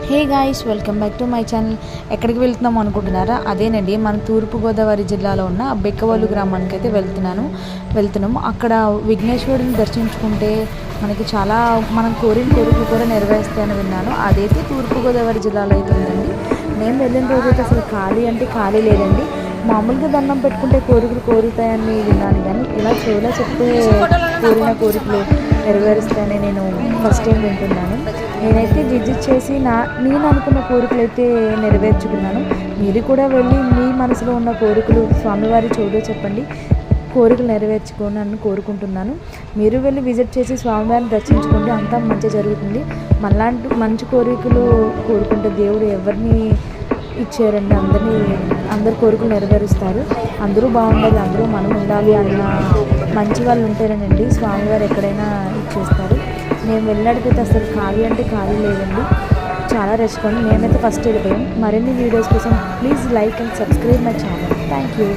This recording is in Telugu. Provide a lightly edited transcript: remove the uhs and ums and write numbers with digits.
Hey guys, welcome back to my channel. ఎక్కడికి వెళ్తున్నాం అనుకుంటున్నారా? అదేనండి, మన తూర్పుగోదావరి జిల్లాలో ఉన్న బెక్కవోలు గ్రామానికి అయితే వెళ్తున్నాము. అక్కడ విఘ్నేశ్వరుడిని దర్శించుకుంటే మనకి చాలా మనం కోరిన కోరికలు కూడా నెరవేరుస్తాయని విన్నాను. అదైతే తూర్పుగోదావరి జిల్లాలో అయితే ఉందండి. నేను వెళ్ళిన రోజైతే అసలు ఖాళీ లేదండి. మామూలుగా దండం పెట్టుకుంటే కోరికలు కోరుతాయని విన్నాను, కానీ ఇలా చెవులో చెప్తే కోరిన కోరికలు నెరవేరుస్తాయని నేను ఫస్ట్ టైం వింటున్నాను. నేనైతే విజిట్ చేసి నేను అనుకున్న కోరికలు అయితే నెరవేర్చుకున్నాను. మీరు కూడా వెళ్ళి మీ మనసులో ఉన్న కోరికలు స్వామివారి చెవులో చెప్పండి, కోరికలు నెరవేర్చుకోనని కోరుకుంటున్నాను. మీరు వెళ్ళి విజిట్ చేసి స్వామివారిని దర్శించుకుంటే అంతా మంచి జరుగుతుంది. మళ్ళాంటి మంచి కోరికలు కోరుకుంటే దేవుడు ఎవరిని ఇచ్చారండి, అందరి కోరికలు నెరవేరుస్తారు. అందరూ బాగుండాలి, అందరూ మనం ఉండాలి అన్న మంచి వాళ్ళు ఉంటేనండి స్వామివారు ఎక్కడైనా ఇచ్చేస్తారు. మేము వెళ్ళాడికైతే అసలు ఖాళీ లేదండి, చాలా రష్ కొని మేమైతే ఫస్ట్ వెళ్ళిపోయాం. మరిన్ని వీడియోస్ కోసం please like and subscribe my channel. Thank you.